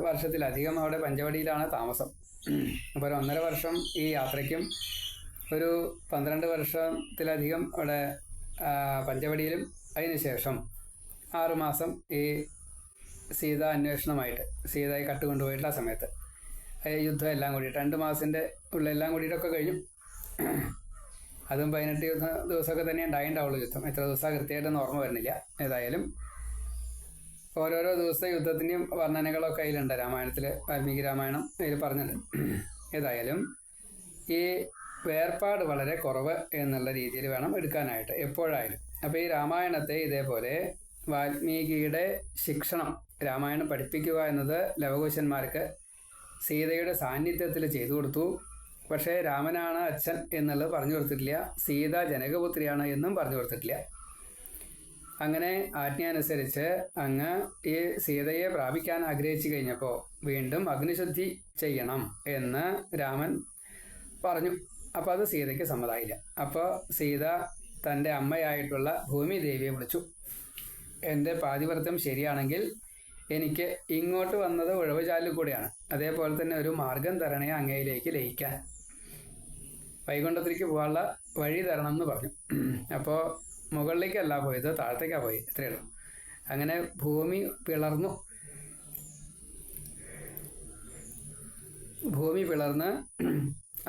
വർഷത്തിലധികം അവിടെ പഞ്ചവടിയിലാണ് താമസം. അപ്പോൾ 1.5 വർഷം ഈ യാത്രയ്ക്കും ഒരു 12 വർഷത്തിലധികം അവിടെ പഞ്ചവടിയിലും അതിനുശേഷം 6 മാസം ഈ സീത അന്വേഷണമായിട്ട് സീതയെ കട്ടുകൊണ്ടുപോയിട്ടുള്ള ആ സമയത്ത് യുദ്ധം എല്ലാം കൂടിയിട്ട് 2 മാസത്തിൻ്റെ ഉള്ളെല്ലാം കൂടിയിട്ടൊക്കെ കഴിഞ്ഞു. അതും 18 ദിവസമൊക്കെ തന്നെ ഉണ്ടായിട്ടുണ്ടാവുള്ളൂ യുദ്ധം. എത്ര ദിവസമാണ് കൃത്യമായിട്ടൊന്നും ഓർമ്മ വരുന്നില്ല. ഏതായാലും ഓരോരോ ദിവസത്തെ യുദ്ധത്തിൻ്റെയും വർണ്ണനകളൊക്കെ അതിലുണ്ട് രാമായണത്തിൽ. വാൽമീകി രാമായണം അതിൽ പറഞ്ഞിട്ടുണ്ട്. ഏതായാലും ഈ വേർപാട് വളരെ കുറവ് എന്നുള്ള രീതിയിൽ വേണം എടുക്കാനായിട്ട് എപ്പോഴായാലും. അപ്പോൾ ഈ രാമായണത്തെ ഇതേപോലെ വാൽമീകിയുടെ ശിക്ഷണം, രാമായണം പഠിപ്പിക്കുക എന്നത് ലവകുശന്മാർക്ക് സീതയുടെ സാന്നിധ്യത്തിൽ ചെയ്തു കൊടുത്തു. പക്ഷേ രാമനാണ് അച്ഛൻ എന്നുള്ളത് പറഞ്ഞു കൊടുത്തിട്ടില്ല. സീത ജനകപുത്രിയാണ് എന്നും പറഞ്ഞു കൊടുത്തിട്ടില്ല. അങ്ങനെ ആജ്ഞ അനുസരിച്ച് അങ്ങ് ഈ സീതയെ പ്രാപിക്കാൻ ആഗ്രഹിച്ചു കഴിഞ്ഞപ്പോൾ വീണ്ടും അഗ്നിശുദ്ധി ചെയ്യണം എന്ന് രാമൻ പറഞ്ഞു. അപ്പോൾ അത് സീതയ്ക്ക് സമ്മതമായില്ല. അപ്പോൾ സീത തൻ്റെ അമ്മയായിട്ടുള്ള ഭൂമിദേവിയെ വിളിച്ചു. എൻ്റെ പാതിവ്രത്യം ശരിയാണെങ്കിൽ എനിക്ക് ഇങ്ങോട്ട് വന്നത് ഉഴവുചാലിൽ കൂടെയാണ്, അതേപോലെ തന്നെ ഒരു മാർഗം തരണേ അങ്ങയിലേക്ക് ലയിക്കാൻ, വൈകുണ്ഠത്തിലേക്ക് പോകാനുള്ള വഴി തരണം എന്ന് പറഞ്ഞു. അപ്പോൾ മുകളിലേക്കല്ല പോയത്, താഴത്തേക്കാണ് പോയി. എത്രയുള്ളൂ. അങ്ങനെ ഭൂമി പിളർന്ന്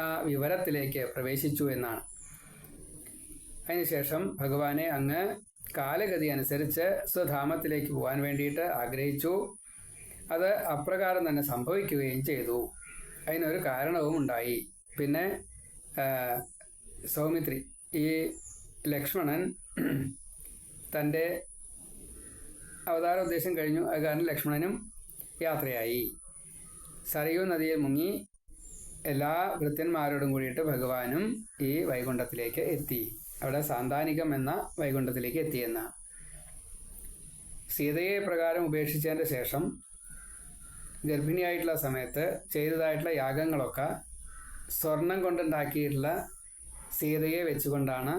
ആ വിവരത്തിലേക്ക് പ്രവേശിച്ചു എന്നാണ്. അതിനുശേഷം ഭഗവാനെ അങ്ങ് കാലഗതി അനുസരിച്ച് സ്വധാമത്തിലേക്ക് പോകാൻ വേണ്ടിയിട്ട് ആഗ്രഹിച്ചു. അത് അപ്രകാരം തന്നെ സംഭവിക്കുകയും ചെയ്തു. അതിനൊരു കാരണവും ഉണ്ടായി. പിന്നെ സൗമിത്രി, ഈ ലക്ഷ്മണൻ തൻ്റെ അവതാര ഉദ്ദേശം കഴിഞ്ഞു. അത് കാരണം ലക്ഷ്മണനും യാത്രയായി. സരയൂ നദിയിൽ മുങ്ങി എല്ലാ ഭൃത്യന്മാരോടും കൂടിയിട്ട് ഭഗവാനും ഈ വൈകുണ്ഠത്തിലേക്ക് എത്തി. അവിടെ സാന്താനികം എന്ന വൈകുണ്ഠത്തിലേക്ക് എത്തിയെന്നാണ്. സീതയെ പ്രകാരം ഉപേക്ഷിച്ചതിൻ്റെ ശേഷം ഗർഭിണിയായിട്ടുള്ള സമയത്ത് ചെയ്തതായിട്ടുള്ള യാഗങ്ങളൊക്കെ സ്വർണം കൊണ്ടുണ്ടാക്കിയിട്ടുള്ള സീതയെ വെച്ചുകൊണ്ടാണ്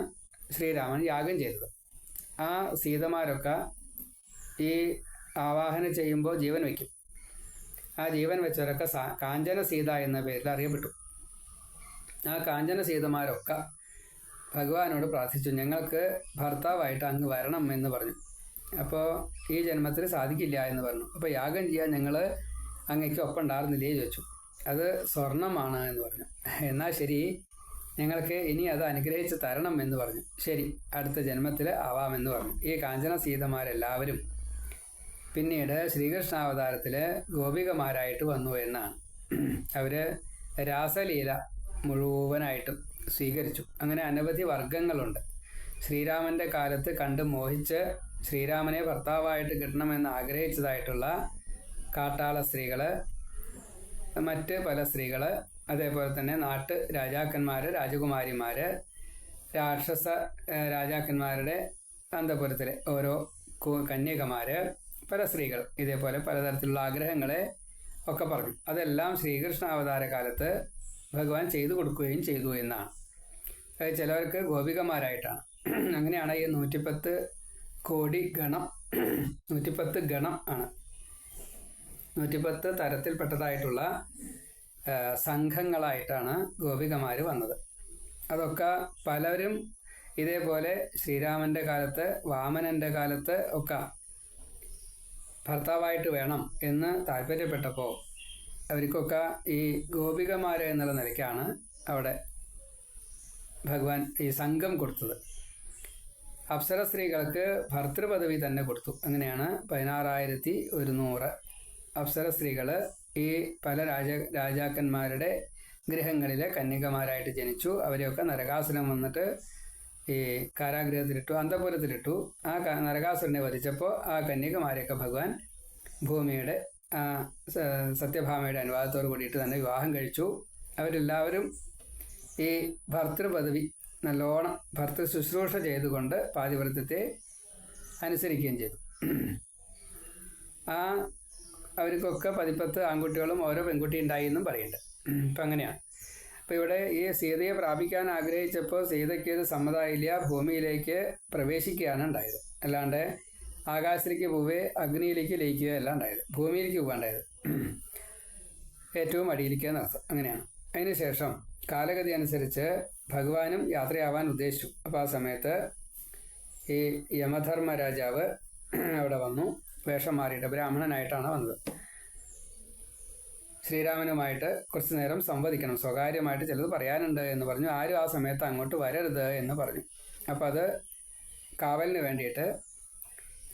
ശ്രീരാമൻ യാഗം ചെയ്തത്. ആ സീതമാരൊക്കെ ഈ ആവാഹനം ചെയ്യുമ്പോൾ ജീവൻ വയ്ക്കും. ആ ജീവൻ വെച്ചവരൊക്കെ കാഞ്ചന സീത എന്ന പേരിൽ അറിയപ്പെട്ടു. ആ കാഞ്ചന സീതമാരൊക്കെ ഭഗവാനോട് പ്രാർത്ഥിച്ചു, ഞങ്ങൾക്ക് ഭർത്താവായിട്ട് അങ്ങ് വരണം എന്ന് പറഞ്ഞു. അപ്പോൾ ഈ ജന്മത്തിൽ സാധിക്കില്ല എന്ന് പറഞ്ഞു. അപ്പോൾ യാഗം ചെയ്യാൻ ഞങ്ങൾ അങ്ങയ്ക്ക് ഒപ്പം ഉണ്ടായിരുന്നില്ലേ ചോദിച്ചു. അത് സ്വർണമാണ് എന്ന് പറഞ്ഞു. എന്നാൽ ശരി, ഞങ്ങൾക്ക് ഇനി അത് അനുഗ്രഹിച്ച് തരണം എന്ന് പറഞ്ഞു. ശരി, അടുത്ത ജന്മത്തിൽ ആവാമെന്ന് പറഞ്ഞു. ഈ കാഞ്ചന സീതമാരെല്ലാവരും പിന്നീട് ശ്രീകൃഷ്ണാവതാരത്തിൽ ഗോപികമാരായിട്ട് വന്നു എന്നാണ്. അവർ രാസലീല മുഴുവനായിട്ടും സ്വീകരിച്ചു. അങ്ങനെ അനവധി വർഗങ്ങളുണ്ട്. ശ്രീരാമൻ്റെ കാലത്ത് കണ്ട് മോഹിച്ച് ശ്രീരാമനെ ഭർത്താവായിട്ട് കിട്ടണമെന്ന് ആഗ്രഹിച്ചതായിട്ടുള്ള കാട്ടാള സ്ത്രീകൾ, മറ്റ് പല സ്ത്രീകൾ, അതേപോലെ തന്നെ നാട്ട് രാജാക്കന്മാർ, രാജകുമാരിമാർ, രാക്ഷസ രാജാക്കന്മാരുടെ അന്തപുരത്തിലെ ഓരോ കന്യകമാർ, പല സ്ത്രീകൾ ഇതേപോലെ പലതരത്തിലുള്ള ആഗ്രഹങ്ങളെ ഒക്കെ പറഞ്ഞു. അതെല്ലാം ശ്രീകൃഷ്ണ അവതാര കാലത്ത് ഭഗവാൻ ചെയ്തു കൊടുക്കുകയും ചെയ്തു എന്നാണ്. ചിലവർക്ക് ഗോപികമാരായിട്ടാണ്. അങ്ങനെയാണ് ഈ 110 കോടി ഗണം, 110 ഗണം ആണ്. 110 തരത്തിൽപ്പെട്ടതായിട്ടുള്ള സംഘങ്ങളായിട്ടാണ് ഗോപികമാർ വന്നത്. അതൊക്കെ പലരും ഇതേപോലെ ശ്രീരാമൻ്റെ കാലത്ത്, വാമനൻ്റെ കാലത്ത് ഒക്കെ ഭർത്താവായിട്ട് വേണം എന്ന് താല്പര്യപ്പെട്ടപ്പോൾ അവർക്കൊക്കെ ഈ ഗോപികമാർ എന്നുള്ള നിലയ്ക്കാണ് അവിടെ ഭഗവാൻ ഈ സംഘം കൊടുത്തത്. അപ്സര സ്ത്രീകൾക്ക് ഭർതൃപദവി തന്നെ കൊടുത്തു. അങ്ങനെയാണ് 16,100 അപ്സര സ്ത്രീകൾ ഈ പല രാജാക്കന്മാരുടെ ഗൃഹങ്ങളിലെ കന്യകമാരായിട്ട് ജനിച്ചു. അവരെയൊക്കെ നരകാസുരൻ വന്നിട്ട് ഈ കാരാഗൃഹത്തിലിട്ടു, അന്തപുരത്തിലിട്ടു. ആ നരകാസുരനെ വധിച്ചപ്പോൾ ആ കന്യകമാരെയൊക്കെ ഭഗവാൻ ഭൂമിയുടെ സത്യഭാമയുടെ അനുവാദത്തോട് കൂടിയിട്ട് തന്നെ വിവാഹം കഴിച്ചു. അവരെല്ലാവരും ഈ ഭർതൃപദവി നല്ലോണം ഭർത്തൃ ശുശ്രൂഷ ചെയ്തുകൊണ്ട് പാതിവ്രത്യത്തെ അനുസരിക്കുകയും ചെയ്തു. അവർക്കൊക്കെ 10 ആൺകുട്ടികളും ഓരോ പെൺകുട്ടി ഉണ്ടായി എന്നും പറയുന്നുണ്ട്. ഇപ്പം അങ്ങനെയാണ്. അപ്പോൾ ഇവിടെ ഈ സീതയെ പ്രാപിക്കാൻ ആഗ്രഹിച്ചപ്പോൾ സീതയ്ക്ക് ഇത് സമ്മതമായില്ല. ഭൂമിയിലേക്ക് പ്രവേശിക്കുകയാണ് ഉണ്ടായത്. അല്ലാണ്ട് ആകാശത്തിലേക്ക് പോവേ അഗ്നിയിലേക്ക് ലയിക്കുകയല്ല ഉണ്ടായത്, ഭൂമിയിലേക്ക് പോകാണ്ടായത്. ഏറ്റവും അടിയിലേക്ക് നടത്തും. അങ്ങനെയാണ്. അതിനുശേഷം കാലഗതി അനുസരിച്ച് ഭഗവാനും യാത്രയാവാൻ ഉദ്ദേശിച്ചു. അപ്പോൾ ആ സമയത്ത് ഈ യമധർമ്മ രാജാവ് അവിടെ വന്നു. വേഷം മാറിയിട്ട് ബ്രാഹ്മണനായിട്ടാണ് വന്നത്. ശ്രീരാമനുമായിട്ട് കുറച്ച് നേരം സംവദിക്കണം, സ്വകാര്യമായിട്ട് ചിലത് പറയാനുണ്ട് എന്ന് പറഞ്ഞു. ആരും ആ സമയത്ത് അങ്ങോട്ട് വരരുത് എന്ന് പറഞ്ഞു. അപ്പോൾ അത് കാവലിന് വേണ്ടിയിട്ട്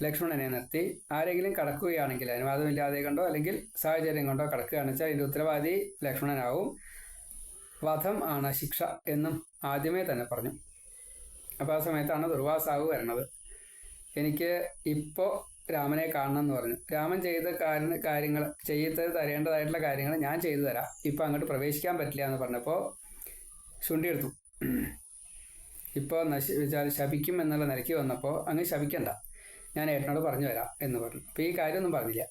ലക്ഷ്മണനെ നിർത്തി. ആരെങ്കിലും കടക്കുകയാണെങ്കിൽ, അനുവാദമില്ലാതെ കണ്ടോ അല്ലെങ്കിൽ സാഹചര്യം കൊണ്ടോ കടക്കുകയാണെന്ന് വെച്ചാൽ അതിൻ്റെ ഉത്തരവാദി ലക്ഷ്മണനാവും. വധം ആണ് ശിക്ഷ എന്നും ആദ്യമേ തന്നെ പറഞ്ഞു. അപ്പോൾ ആ സമയത്താണ് ദുർവാസാവ് വരണത്. എനിക്ക് ഇപ്പോൾ രാമനെ കാണണം എന്ന് പറഞ്ഞു. രാമൻ ചെയ്ത കാര്യങ്ങൾ ചെയ്ത് തരേണ്ടതായിട്ടുള്ള കാര്യങ്ങൾ ഞാൻ ചെയ്തു തരാം, ഇപ്പം അങ്ങോട്ട് പ്രവേശിക്കാൻ പറ്റില്ല എന്ന് പറഞ്ഞപ്പോൾ ചുണ്ടിയെടുത്തു. ഇപ്പോൾ ശപിക്കും എന്നുള്ള നിലയ്ക്ക് വന്നപ്പോൾ അങ്ങ് ശപിക്കണ്ട, ഞാൻ ഏട്ടനോട് പറഞ്ഞു തരാം എന്ന് പറഞ്ഞു. അപ്പോൾ ഈ കാര്യമൊന്നും പറഞ്ഞില്ല.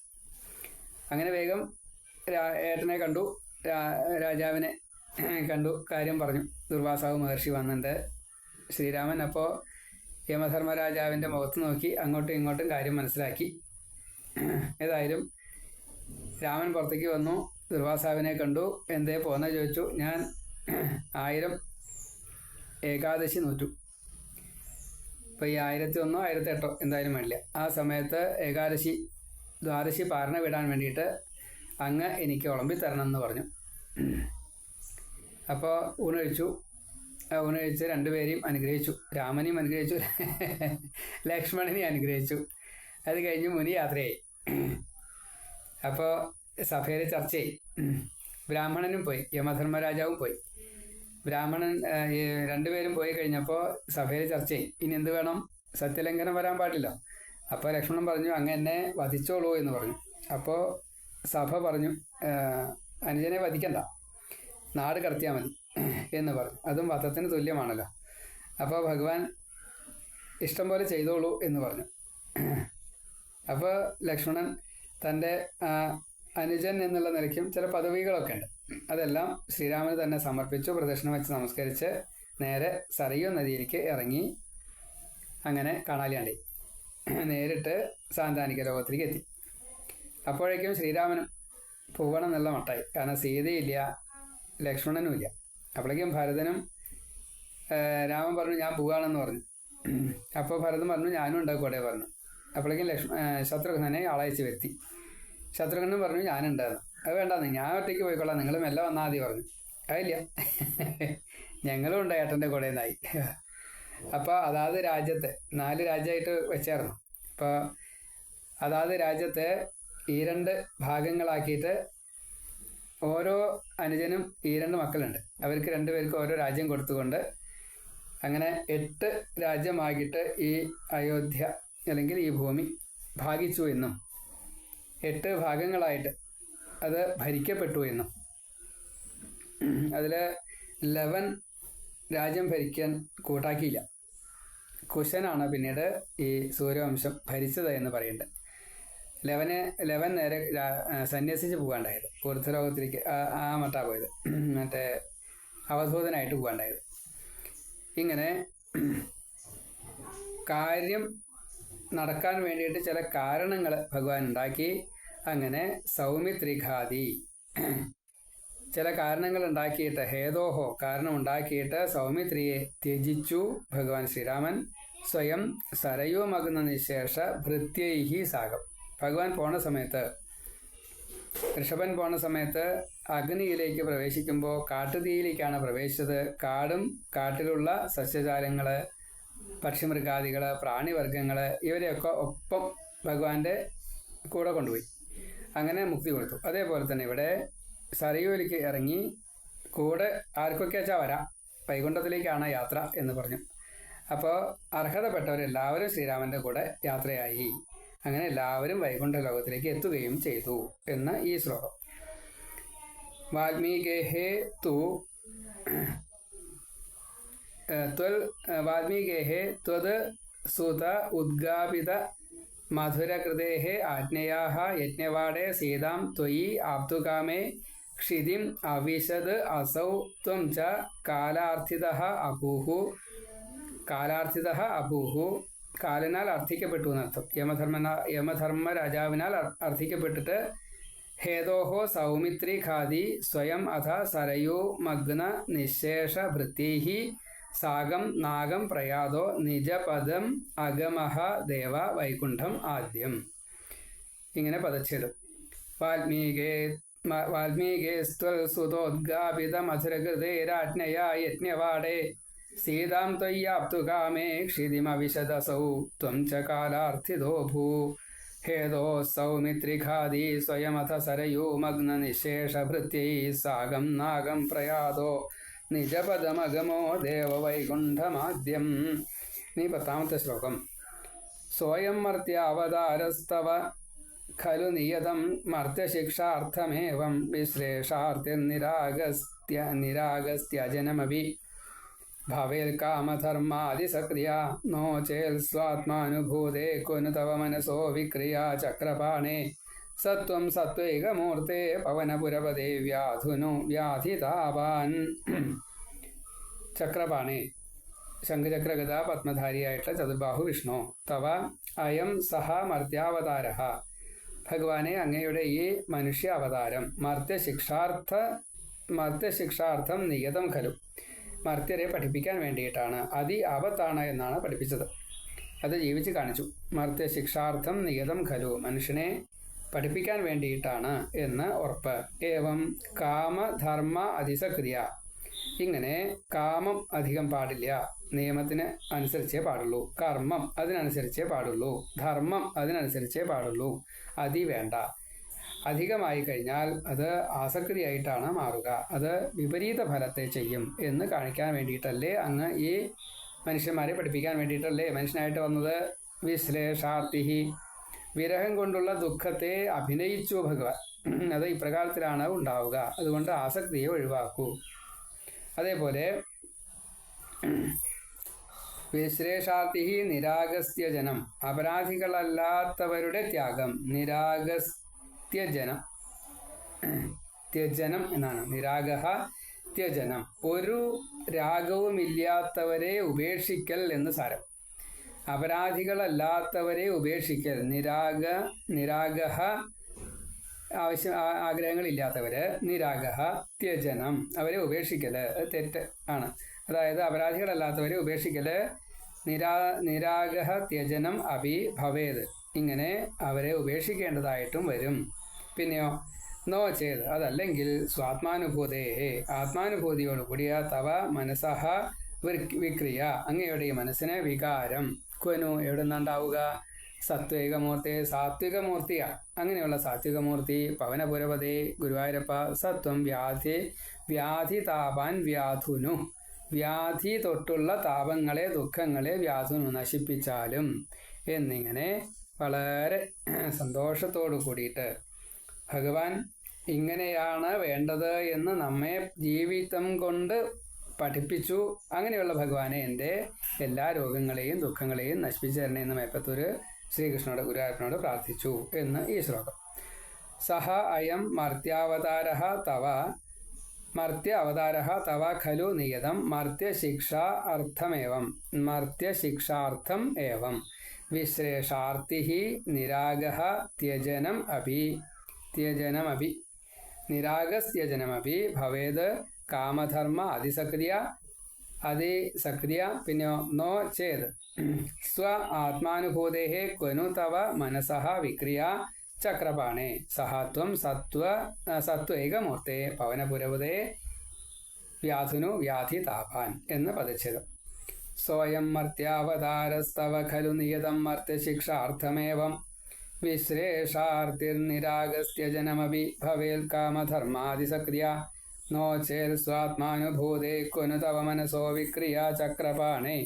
അങ്ങനെ വേഗം ഏട്ടനെ കണ്ടു, രാജാവിനെ കണ്ടു, കാര്യം പറഞ്ഞു. ദുർവാസാവ് മഹർഷി വന്നിട്ടുണ്ട്. ശ്രീരാമൻ അപ്പോൾ യമധർമ്മരാജാവിൻ്റെ മുഖത്ത് നോക്കി അങ്ങോട്ടും ഇങ്ങോട്ടും കാര്യം മനസ്സിലാക്കി. ഏതായാലും രാമൻ പുറത്തേക്ക് വന്നു, ദുർവാസാവിനെ കണ്ടു. എന്തേ പോന്ന ചോദിച്ചു. ഞാൻ 1000 ഏകാദശി നോറ്റു. ഇപ്പോൾ ഈ 1001 1008 എന്തായാലും വേണ്ടില്ല. ആ സമയത്ത് ദ്വാദശി പാരണ വിടാൻ വേണ്ടിയിട്ട് അങ്ങ് എനിക്ക് വിളമ്പിത്തരണം എന്ന് പറഞ്ഞു. അപ്പോൾ ഊണഴിച്ചു. ഊണഴിച്ച് രണ്ടുപേരെയും അനുഗ്രഹിച്ചു. രാമനെയും അനുഗ്രഹിച്ചു, ലക്ഷ്മണനെയും അനുഗ്രഹിച്ചു. അത് കഴിഞ്ഞ് മുനി യാത്രയായി. അപ്പോൾ സഭയിൽ ചർച്ചയായി. ബ്രാഹ്മണനും പോയി, യമധർമ്മരാജാവും പോയി. രണ്ടുപേരും പോയി കഴിഞ്ഞപ്പോൾ സഭയിൽ ചർച്ചയായി. ഇനി എന്ത് വേണം? സത്യലംഘനം വരാൻ പാടില്ല. അപ്പോൾ ലക്ഷ്മണൻ പറഞ്ഞു, അങ്ങ് എന്നെ വധിച്ചോളൂ എന്ന് പറഞ്ഞു. അപ്പോൾ സഭ പറഞ്ഞു, അനുജനെ വധിക്കണ്ട, നാട് കടത്തിയാൽ മതി എന്ന് പറഞ്ഞു. അതും വധത്തിന് തുല്യമാണല്ലോ. അപ്പോൾ ഭഗവാൻ ഇഷ്ടം പോലെ ചെയ്തോളൂ എന്ന് പറഞ്ഞു. അപ്പോൾ ലക്ഷ്മണൻ തൻ്റെ അനുജൻ എന്നുള്ള നിലയ്ക്കും ചില പദവികളൊക്കെ ഉണ്ട്. അതെല്ലാം ശ്രീരാമന് തന്നെ സമർപ്പിച്ചു. പ്രദക്ഷിണം വെച്ച് നമസ്കരിച്ച് നേരെ സരയൂ നദിയിലേക്ക് ഇറങ്ങി. അങ്ങനെ കാണാലിയാണ്ടി നേരിട്ട് സാന്താനിക ലോകത്തിലേക്ക് എത്തി. അപ്പോഴേക്കും ശ്രീരാമനും പോകണം എന്നുള്ള മട്ടായി. കാരണം സീതയില്ല, ലക്ഷ്മണനും ഇല്ല. അപ്പോഴേക്കും ഭരതനും രാമൻ പറഞ്ഞു ഞാൻ പോവുകയാണെന്ന് പറഞ്ഞു. അപ്പോൾ ഭരതൻ പറഞ്ഞു ഞാനും ഉണ്ടാക്കൂടെ പറഞ്ഞു. അപ്പോഴേക്കും ശത്രുഘ്നനെ ആളയച്ച് വരുത്തി. ശത്രുഘ്നൻ പറഞ്ഞു ഞാനുണ്ടായിരുന്നു. അത് വേണ്ടാന്ന്, ഞാൻ ഒറ്റയ്ക്ക് പോയിക്കൊള്ളാം, നിങ്ങൾ മെല്ലെ വന്നാൽ മതി പറഞ്ഞു. അതില്ല, ഞങ്ങളും ഉണ്ട് ഏട്ടൻ്റെ കൂടെ നിന്നായി. അപ്പോൾ അതാത് രാജ്യത്തെ 4 രാജ്യമായിട്ട് വെച്ചായിരുന്നു. അപ്പോൾ അതാത് രാജ്യത്തെ ഈ 2 ഭാഗങ്ങളാക്കിയിട്ട് ഓരോ അനുജനും ഈ 2 മക്കളുണ്ട്. അവർക്ക് 2 പേർക്ക് ഓരോ രാജ്യം കൊടുത്തുകൊണ്ട് അങ്ങനെ 8 രാജ്യമാക്കിയിട്ട് ഈ അയോധ്യ അല്ലെങ്കിൽ ഈ ഭൂമി ഭാഗിച്ചു എന്നും 8 ഭാഗങ്ങളായിട്ട് അത് ഭരിക്കപ്പെട്ടു എന്നും അതിൽ 11 രാജ്യം ഭരിക്കാൻ കൂട്ടാക്കിയില്ല. കുശനാണ് പിന്നീട് ഈ സൂര്യവംശം ഭരിച്ചത് എന്ന് പറയുന്നുണ്ട്. 11 നേരെ സന്യസിച്ച് പോകാണ്ടായത്, ഊർധ്വലോകത്തിലേക്ക് ആ മട്ടാ പോയത്, മറ്റേ അവധൂതനായിട്ട് പോകാണ്ടായത്. ഇങ്ങനെ കാര്യം നടക്കാൻ വേണ്ടിയിട്ട് ചില കാരണങ്ങൾ ഭഗവാൻ ഉണ്ടാക്കി. അങ്ങനെ സൗമിത്രിഘാതി ചില കാരണങ്ങൾ ഉണ്ടാക്കിയിട്ട്, ഹേതോഹോ കാരണം ഉണ്ടാക്കിയിട്ട് സൗമിത്രിയെ ത്യജിച്ചു ഭഗവാൻ ശ്രീരാമൻ. സ്വയം സരയൂമഗ്ന നിശേഷ ഭൃത്യൈഹി സാഗം. ഭഗവാൻ പോണ സമയത്ത്, ഋഷഭൻ പോണ സമയത്ത് അഗ്നിയിലേക്ക് പ്രവേശിക്കുമ്പോൾ കാട്ടുതീയിലേക്കാണ് പ്രവേശിച്ചത്. കാടും കാട്ടിലുള്ള സസ്യജാലങ്ങൾ, പക്ഷിമൃഗാദികൾ, പ്രാണിവർഗങ്ങൾ ഇവരെയൊക്കെ ഒപ്പം ഭഗവാന്റെ കൂടെ കൊണ്ടുപോയി. അങ്ങനെ മുക്തി കൊടുത്തു. അതേപോലെ തന്നെ ഇവിടെ സരയൂരിലേക്ക് ഇറങ്ങി കൂടെ ആർക്കൊക്കെ വെച്ചാൽ വരാം, വൈകുണ്ഠത്തിലേക്കാണ് യാത്ര എന്ന് പറഞ്ഞു. അപ്പോൾ അർഹതപ്പെട്ടവരെല്ലാവരും ശ്രീരാമൻ്റെ കൂടെ യാത്രയായി. അങ്ങനെ എല്ലാവരും വൈകുണ്ഠ ലോകത്തിലേക്ക് എത്തുകയും ചെയ്തു എന്ന് ഈ ശ്ലോകം. വാൽമീകേഹേ ത്വത് സുത ഉദ്ഗാപിത മധുരകൃതേഹ ആജ്ഞയാഹ യജ്ഞവാടേ സീതാം ത്വയി ആപ്തുകാമേ ക്ഷിതിം അവിശദ് അസൗ ത്വം ച കാലാർത്ഥിതഃ അഭൂഹു. കാലനാൽ അർത്ഥിക്കപ്പെട്ടു എന്നർത്ഥം. യമധർമ്മ രാജാവിനാൽ അർത്ഥിക്കപ്പെട്ടിട്ട് ഹേതോഹോ സൗമിത്രി ഖാദി സ്വയം അഥ സരയൂ മഗ്ന നിശേഷ ഭൃത്യൈഹി സാഗം നാഗം പ്രയാതോ നിജപദം അഗമഹ ദേവ വൈകുണ്ഠം ആദ്യം. ഇങ്ങനെ പദച്ഛേദം. വാൽമീകേസ്ത്വൽ സുതോദ്ഗാപിത മധുരകൃതേ രാജ്ഞയാ യജ്ഞവാടേ സീതാം ത്വയ്യാപ്തുകാമേ ക്ഷിതിമവിശദസൗ ത്വം ച കാലാർത്ഥിതോ ഭൂ. ഹേതോ സൗമിത്രിഘാദി സ്വയമഥ സരയൂ മഗ്ന നിശേഷ ഭൃത്യൈ സാഗം നാഗം പ്രയാതോ നിജപദമഗമോ ദേവവൈകുണ്ഠമാദ്യം. ഇനി 10ാമത്തെ ശ്ലോകം. സ്വയം മർത്യാവതാരസ്തവ ഖലു നിയതം മർത്യശിക്ഷാർത്ഥമേവം വിശ്ലേഷാർത്തിർനിരാഗസ്ത്യജനമഭി ഭവേൽകാമധർമാദിസക്രിയ നോ ചേൽ സ്വാത്മാനുഭൂതേ കുനു തവ മനസോ വിക്രിയാ ചക്രപാണേ സത്വം സത്വൈകമൂർത്തേ പവനപുരപദേ വ്യാധിതാപാൻ. ചക്രപാണേ, ശംഖചക്രഗദ പത്മധാരിയായിട്ടുള്ള ചതുർബാഹു വിഷ്ണു. തവ അയം സഹ മർത്യാവതാര. ഭഗവാനെ, അങ്ങയുടെ ഈ മനുഷ്യ അവതാരം മർത്യശിക്ഷാർത്ഥം നിയതം ഖലു, മർത്യരെ പഠിപ്പിക്കാൻ വേണ്ടിയിട്ടാണ്. ആപത്താണ് എന്നാണ് പഠിപ്പിച്ചത്. അത് ജീവിച്ച് കാണിച്ചു. മർത്യശിക്ഷാർത്ഥം നിയതം ഖലു, മനുഷ്യനെ പഠിപ്പിക്കാൻ വേണ്ടിയിട്ടാണ് എന്ന് ഉറപ്പ്. ഏവം കാമധർമ്മ അതിസക്രിയ, ഇങ്ങനെ കാമം അധികം പാടില്ല, നിയമത്തിന് അനുസരിച്ചേ പാടുള്ളൂ. കർമ്മം അതിനനുസരിച്ചേ പാടുള്ളൂ. ധർമ്മം അതിനനുസരിച്ചേ പാടുള്ളൂ. അതി വേണ്ട. അധികമായി കഴിഞ്ഞാൽ അത് ആസക്തിയായിട്ടാണ് മാറുക. അത് വിപരീത ഫലത്തെ ചെയ്യും എന്ന് കാണിക്കാൻ വേണ്ടിയിട്ടല്ലേ അങ്ങ് ഈ മനുഷ്യന്മാരെ പഠിപ്പിക്കാൻ വേണ്ടിയിട്ടല്ലേ മനുഷ്യനായിട്ട് വന്നത്. വിശ്ലേഷാർത്തി, വിരഹം കൊണ്ടുള്ള ദുഃഖത്തെ അഭിനയിച്ചു ഭഗവാൻ. അത് ഇപ്രകാരത്തിലാണ് ഉണ്ടാവുക. അതുകൊണ്ട് ആസക്തിയെ ഒഴിവാക്കൂ. അതേപോലെ വിശ്ലേഷാർത്തി നിരാഗസ്ത്യജനം, അപരാധികളല്ലാത്തവരുടെ ത്യാഗം. നിരാഗസ്ത്യജനം ത്യജനം എന്നാണ്. നിരാഗഹ ത്യജനം, ഒരു രാഗവുമില്ലാത്തവരെ ഉപേക്ഷിക്കൽ എന്ന് സാരം. അപരാധികളല്ലാത്തവരെ ഉപേക്ഷിക്കൽ. നിരാഗഹ ആഗ്രഹങ്ങളില്ലാത്തവര്, നിരാഗഹ ത്യജനം, അവരെ ഉപേക്ഷിക്കല്. അത് തെറ്റ് ആണ്. അതായത് അപരാധികളല്ലാത്തവരെ ഉപേക്ഷിക്കല്. നിരാഗഹ ത്യജനം അഭി ഭവേത്, ഇങ്ങനെ അവരെ ഉപേക്ഷിക്കേണ്ടതായിട്ടും വരും. പിന്നെയോ നോ ചെയ്ത്, അതല്ലെങ്കിൽ സ്വാത്മാനുഭൂതേ, ആത്മാനുഭൂതിയോടുകൂടിയ തവ മനസ്സഹ വിക്രിയ, അങ്ങയുടെ ഈ മനസ്സിന് വികാരം. ക്വനു എവിടെ നിന്നുണ്ടാവുക? സത്വികമൂർത്തി, സാത്വികമൂർത്തിയാണ്. അങ്ങനെയുള്ള സാത്വികമൂർത്തി പവനപുരപതേ ഗുരുവായൂരപ്പ, സത്വം വ്യാധി താപാൻ വ്യാധുനു, വ്യാധി തൊട്ടുള്ള താപങ്ങളെ ദുഃഖങ്ങളെ വ്യാധുനു നശിപ്പിച്ചാലും എന്നിങ്ങനെ വളരെ സന്തോഷത്തോടു കൂടിയിട്ട് ഭഗവാൻ ഇങ്ങനെയാണ് വേണ്ടത് എന്ന് നമ്മെ ജീവിതം കൊണ്ട് പഠിപ്പിച്ചു. അങ്ങനെയുള്ള ഭഗവാനെ എൻ്റെ എല്ലാ രോഗങ്ങളെയും ദുഃഖങ്ങളെയും നശിപ്പിച്ചു തരണേ എന്ന് മേപ്പത്തൂർ ശ്രീകൃഷ്ണനോട് ഗുരുവായൂരപ്പനോട് പ്രാർത്ഥിച്ചു എന്ന് ഈ ശ്ലോകം. സഹ അയം മർത്യാവതാരഃ തവ ഖലു നിയതം മർത്യശിക്ഷാർത്ഥം ഏവം വിശ്രേഷാർത്തി നിരാഗഃ ത്യജനമപി നിരാഗസ്ത്യജനമപി ഭവേത് കാമധർമ്മ അതിസക്രിയ. പിന്നെയോ നോ ചേത് സ്വ ആത്മാനുഭൂതേ ക്വനു തവ മനസഃ വിക്രിയ ചക്രപാണേ സഹത്വം സത്വൈകമൂർത്തേ പവനപുരപതേ വ്യാധുനു വ്യാധി താപാൻ എന്ന് പദച്ഛേദം. സ്വയം മർത്യാവതാരസ്തവ ഖലു നിയതം മർത്യശിക്ഷാർത്ഥമേവം വിശ്രേഷാർത്തിർനിരാഗസ്ത്യജനമപി ഭവേൽ കാമധർമാതിസക്രിയ നോ ചേൽ സ്വാത്മാനുഭൂതേ ക്വനു തവ മനസോ വിക്രിയ ചക്രപാണേ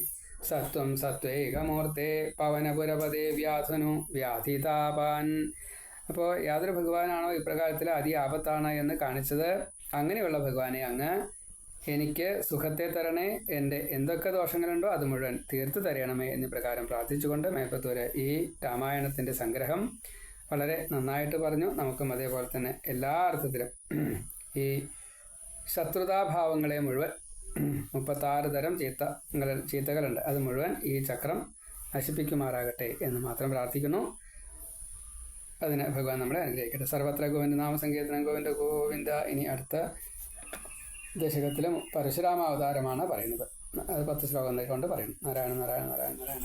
സത്വം സത്വൈകമൂർത്തേ പവനപുരപതേ വ്യാധുനു വ്യാധിതാപാൻ. അപ്പോൾ യാതൊരു ഭഗവാനാണോ ഇപ്രകാരത്തിൽ ആപത്താണ് എന്ന് കാണിച്ചത്, അങ്ങനെയുള്ള ഭഗവാനെ അങ്ങ് എനിക്ക് സുഖത്തെ തരണേ, എൻ്റെ എന്തൊക്കെ ദോഷങ്ങളുണ്ടോ അത് മുഴുവൻ തീർത്തു തരണമേ എന്നീ പ്രകാരം പ്രാർത്ഥിച്ചുകൊണ്ട് മേപ്പത്തൂര് ഈ രാമായണത്തിൻ്റെ സംഗ്രഹം വളരെ നന്നായിട്ട് പറഞ്ഞു. നമുക്കും അതേപോലെ തന്നെ എല്ലാ അർത്ഥത്തിലും ഈ ശത്രുതാഭാവങ്ങളെ മുഴുവൻ 36 തരം ചീത്തകളുണ്ട്, അത് മുഴുവൻ ഈ ചക്രം നശിപ്പിക്കുമാറാകട്ടെ എന്ന് മാത്രം പ്രാർത്ഥിക്കുന്നു. അതിന് ഭഗവാൻ നമ്മളെ അനുഗ്രഹിക്കട്ടെ. സർവത്ര ഗോവിന്ദ നാമ സങ്കീർത്തനം ഗോവിന്ദ ഗോവിന്ദ. ഇനി അടുത്ത ദശകത്തിലും പരശുരാമാവതാരമാണ് പറയുന്നത്. അത് 10 ശ്ലോകം കൊണ്ട് പറയുന്നു. നാരായണ നാരായണ നാരായണ നാരായണ.